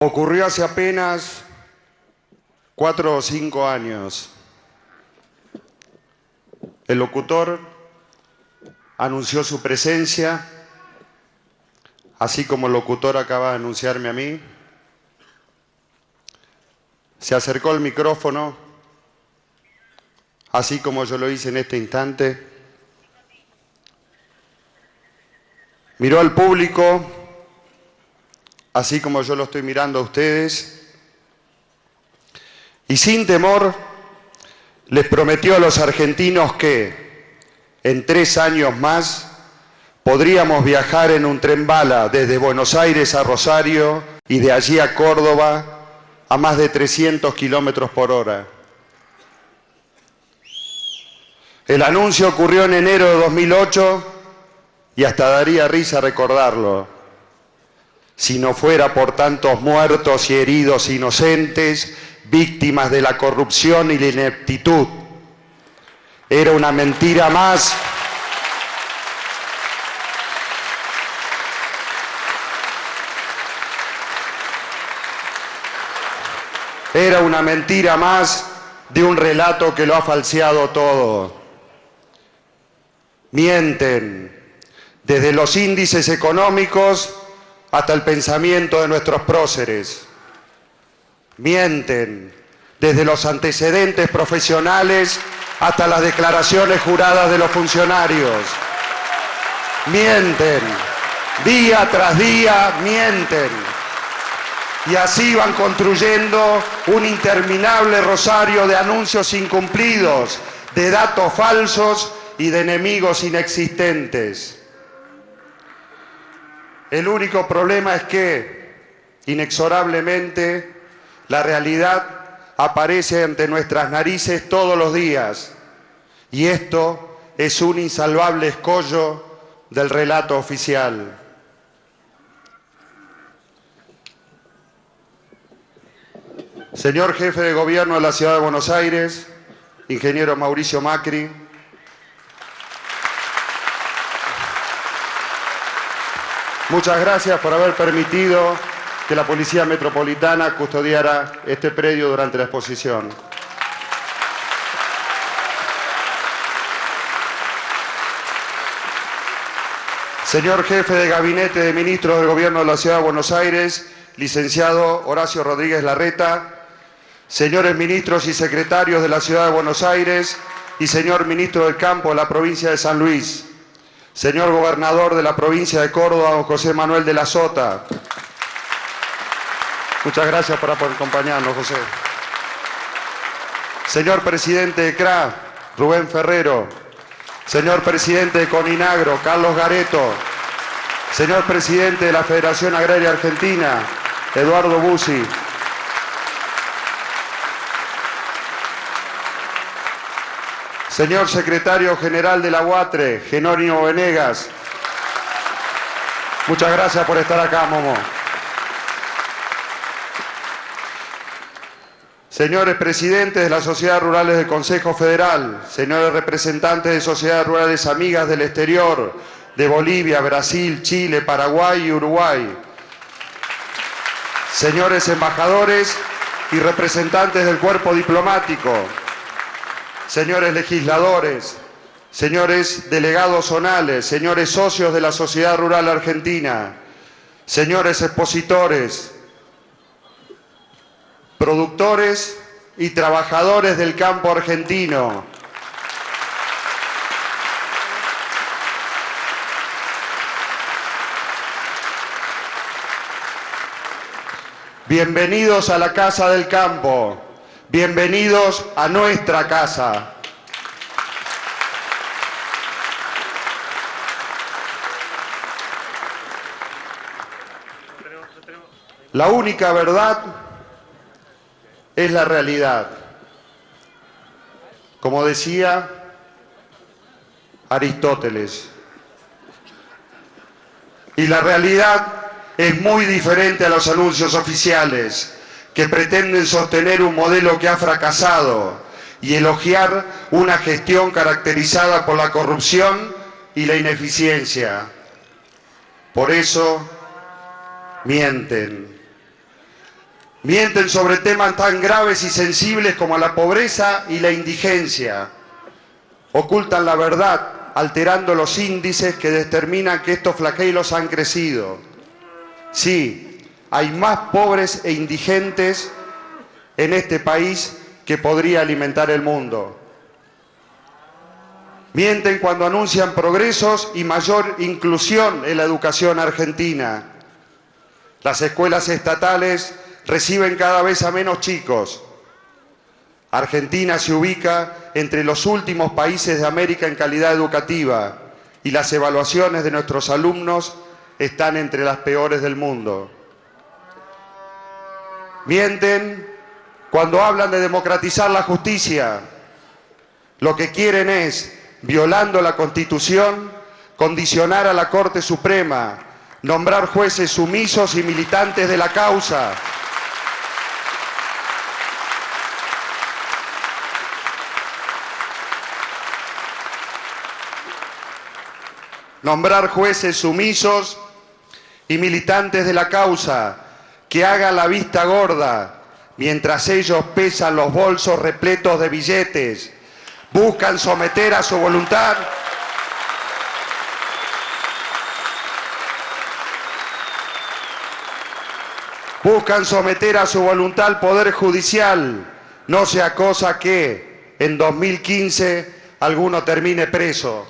Ocurrió hace apenas 4 o 5 años. El locutor anunció su presencia, así como el locutor acaba de anunciarme a mí. Se acercó al micrófono, así como yo lo hice en este instante. Miró al público, así como yo lo estoy mirando a ustedes, y sin temor les prometió a los argentinos que en 3 años más podríamos viajar en un tren bala desde Buenos Aires a Rosario y de allí a Córdoba a más de 300 kilómetros por hora. El anuncio ocurrió en enero de 2008 y hasta daría risa recordarlo, si no fuera por tantos muertos y heridos inocentes, víctimas de la corrupción y la ineptitud. Era una mentira más. Era una mentira más de un relato que lo ha falseado todo. Mienten, desde los índices económicos hasta el pensamiento de nuestros próceres. Mienten, desde los antecedentes profesionales hasta las declaraciones juradas de los funcionarios. Mienten, día tras día mienten. Y así van construyendo un interminable rosario de anuncios incumplidos, de datos falsos y de enemigos inexistentes. El único problema es que, inexorablemente, la realidad aparece ante nuestras narices todos los días. Y esto es un insalvable escollo del relato oficial. Señor Jefe de Gobierno de la Ciudad de Buenos Aires, ingeniero Mauricio Macri, muchas gracias por haber permitido que la Policía Metropolitana custodiara este predio durante la exposición. Señor Jefe de Gabinete de Ministros del Gobierno de la Ciudad de Buenos Aires, licenciado Horacio Rodríguez Larreta, señores ministros y secretarios de la Ciudad de Buenos Aires y señor ministro del Campo de la provincia de San Luis, señor gobernador de la provincia de Córdoba, don José Manuel de la Sota. Muchas gracias por acompañarnos, José. Señor presidente de CRA, Rubén Ferrero. Señor presidente de Coninagro, Carlos Gareto. Señor presidente de la Federación Agraria Argentina, Eduardo Bussi. Señor secretario general de la UATRE, Genónimo Venegas. Muchas gracias por estar acá, Momo. Señores presidentes de las sociedades rurales del Consejo Federal, señores representantes de sociedades rurales amigas del exterior, de Bolivia, Brasil, Chile, Paraguay y Uruguay. Señores embajadores y representantes del cuerpo diplomático, señores legisladores, señores delegados zonales, señores socios de la Sociedad Rural Argentina, señores expositores, productores y trabajadores del campo argentino, bienvenidos a la Casa del Campo, bienvenidos a nuestra casa. La única verdad es la realidad. Como decía Aristóteles. Y la realidad es muy diferente a los anuncios oficiales, que pretenden sostener un modelo que ha fracasado y elogiar una gestión caracterizada por la corrupción y la ineficiencia. Por eso mienten. Mienten sobre temas tan graves y sensibles como la pobreza y la indigencia. Ocultan la verdad, alterando los índices que determinan que estos flagelos han crecido. Sí, hay más pobres e indigentes en este país que podría alimentar el mundo. Mienten cuando anuncian progresos y mayor inclusión en la educación argentina. Las escuelas estatales reciben cada vez a menos chicos. Argentina se ubica entre los últimos países de América en calidad educativa y las evaluaciones de nuestros alumnos están entre las peores del mundo. Mienten cuando hablan de democratizar la justicia. Lo que quieren es, violando la Constitución, condicionar a la Corte Suprema, nombrar jueces sumisos y militantes de la causa. Nombrar jueces sumisos y militantes de la causa que hagan la vista gorda mientras ellos pesan los bolsos repletos de billetes, buscan someter a su voluntad al Poder Judicial, no sea cosa que en 2015 alguno termine preso.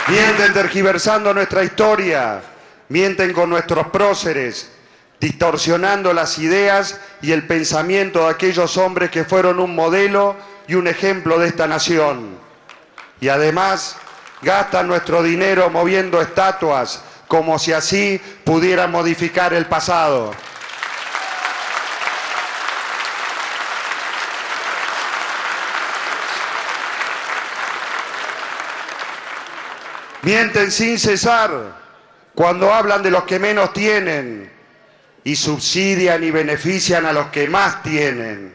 Mienten tergiversando nuestra historia, mienten con nuestros próceres, distorsionando las ideas y el pensamiento de aquellos hombres que fueron un modelo y un ejemplo de esta nación. Y además gastan nuestro dinero moviendo estatuas como si así pudieran modificar el pasado. Mienten sin cesar cuando hablan de los que menos tienen y subsidian y benefician a los que más tienen.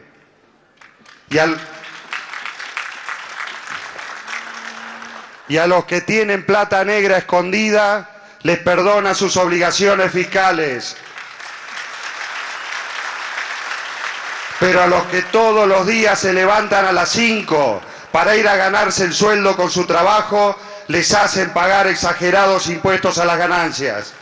Y a los que tienen plata negra escondida les perdona sus obligaciones fiscales. Pero a los que todos los días se levantan a las 5 para ir a ganarse el sueldo con su trabajo, les hacen pagar exagerados impuestos a las ganancias.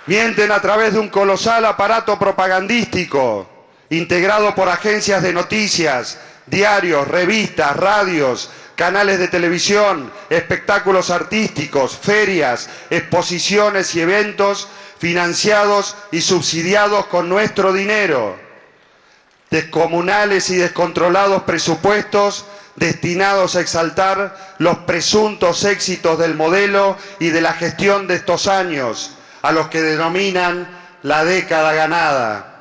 Mienten a través de un colosal aparato propagandístico, integrado por agencias de noticias, diarios, revistas, radios, canales de televisión, espectáculos artísticos, ferias, exposiciones y eventos financiados y subsidiados con nuestro dinero. Descomunales y descontrolados presupuestos destinados a exaltar los presuntos éxitos del modelo y de la gestión de estos años, a los que denominan la década ganada.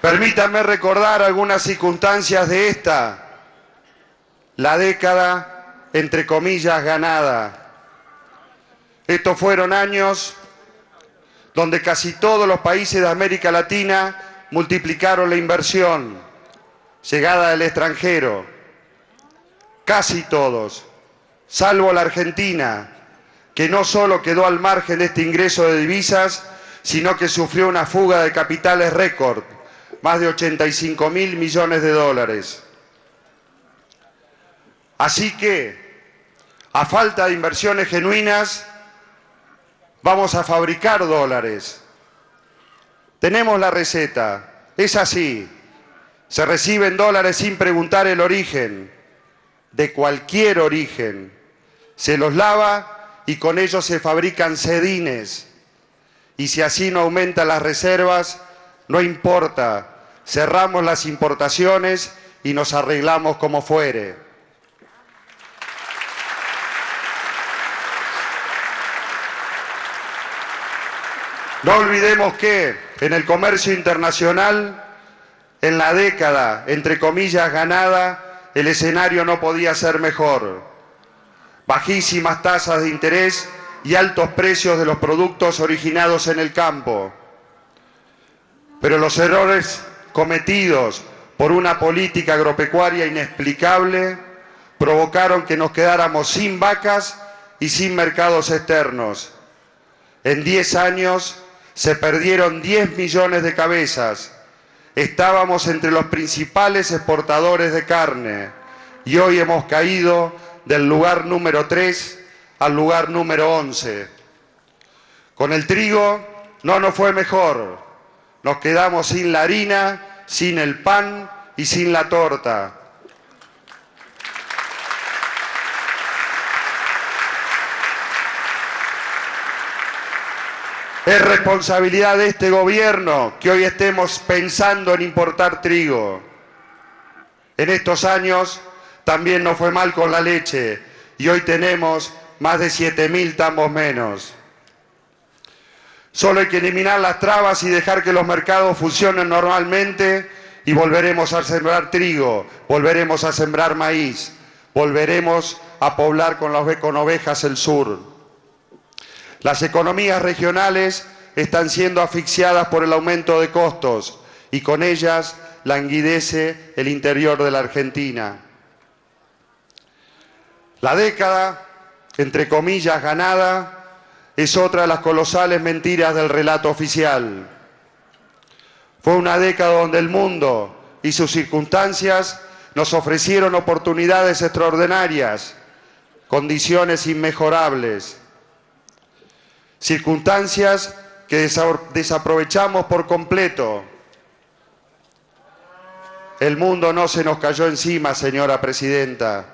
Permítanme recordar algunas circunstancias de esta, la década, entre comillas, ganada. Estos fueron años donde casi todos los países de América Latina multiplicaron la inversión, llegada del extranjero. Casi todos, salvo la Argentina, que no solo quedó al margen de este ingreso de divisas, sino que sufrió una fuga de capitales récord, más de 85.000 millones de dólares. Así que, a falta de inversiones genuinas, vamos a fabricar dólares. Tenemos la receta, es así. Se reciben dólares sin preguntar el origen, de cualquier origen. Se los lava y con ellos se fabrican sedines. Y si así no aumentan las reservas, no importa, cerramos las importaciones y nos arreglamos como fuere. No olvidemos que en el comercio internacional, en la década, entre comillas, ganada, el escenario no podía ser mejor. Bajísimas tasas de interés y altos precios de los productos originados en el campo. Pero los errores cometidos por una política agropecuaria inexplicable provocaron que nos quedáramos sin vacas y sin mercados externos. En 10 años se perdieron 10 millones de cabezas. Estábamos entre los principales exportadores de carne y hoy hemos caído del lugar número 3 al lugar número 11. Con el trigo no nos fue mejor. Nos quedamos sin la harina, sin el pan y sin la torta. Es responsabilidad de este gobierno que hoy estemos pensando en importar trigo. En estos años también nos fue mal con la leche y hoy tenemos más de 7.000 tambos menos. Solo hay que eliminar las trabas y dejar que los mercados funcionen normalmente y volveremos a sembrar trigo, volveremos a sembrar maíz, volveremos a poblar con ovejas el sur. Las economías regionales están siendo asfixiadas por el aumento de costos y con ellas languidece el interior de la Argentina. La década, entre comillas, ganada, es otra de las colosales mentiras del relato oficial. Fue una década donde el mundo y sus circunstancias nos ofrecieron oportunidades extraordinarias, condiciones inmejorables, circunstancias que desaprovechamos por completo. El mundo no se nos cayó encima, señora presidenta.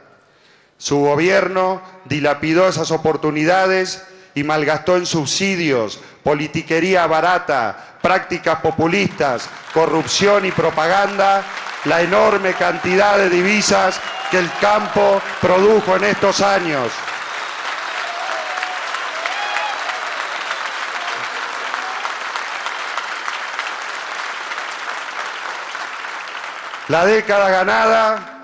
Su gobierno dilapidó esas oportunidades y malgastó en subsidios, politiquería barata, prácticas populistas, corrupción y propaganda la enorme cantidad de divisas que el campo produjo en estos años. La década ganada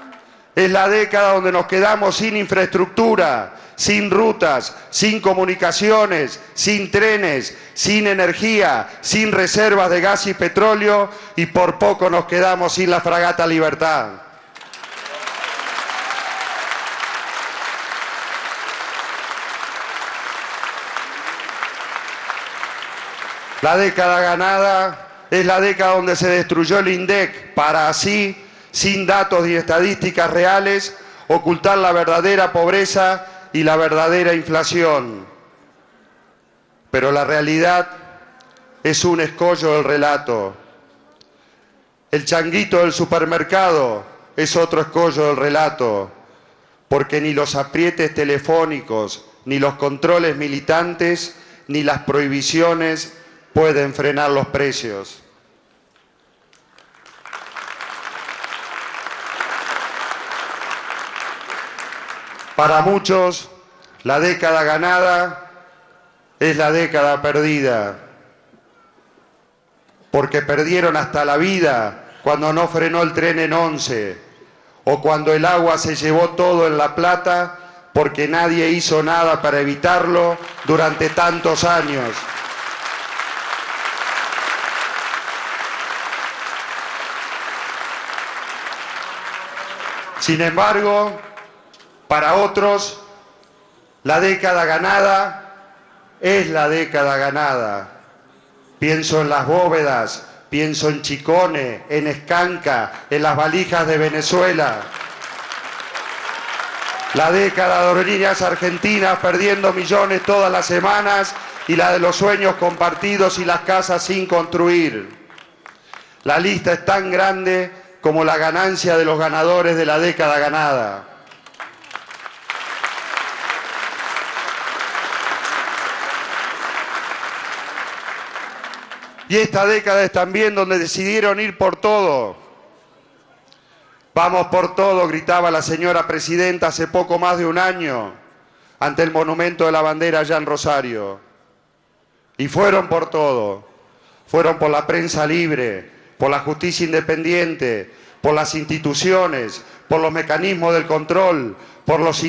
es la década donde nos quedamos sin infraestructura, sin rutas, sin comunicaciones, sin trenes, sin energía, sin reservas de gas y petróleo y por poco nos quedamos sin la fragata Libertad. La década ganada es la década donde se destruyó el INDEC para así, sin datos y estadísticas reales, ocultar la verdadera pobreza y la verdadera inflación. Pero la realidad es un escollo del relato. El changuito del supermercado es otro escollo del relato, porque ni los aprietes telefónicos, ni los controles militantes, ni las prohibiciones pueden frenar los precios. Para muchos, la década ganada es la década perdida, porque perdieron hasta la vida cuando no frenó el tren en Once, o cuando el agua se llevó todo en La Plata, porque nadie hizo nada para evitarlo durante tantos años. Sin embargo, para otros, la década ganada es la década ganada. Pienso en las bóvedas, pienso en Chicone, en Escanca, en las valijas de Venezuela. La década de aerolíneas argentinas perdiendo millones todas las semanas y la de los sueños compartidos y las casas sin construir. La lista es tan grande como la ganancia de los ganadores de la década ganada. Y esta década es también donde decidieron ir por todo. Vamos por todo, gritaba la señora presidenta hace poco más de un año ante el monumento de la bandera allá en Rosario. Y fueron por todo. Fueron por la prensa libre, por la justicia independiente, por las instituciones, por los mecanismos del control, por los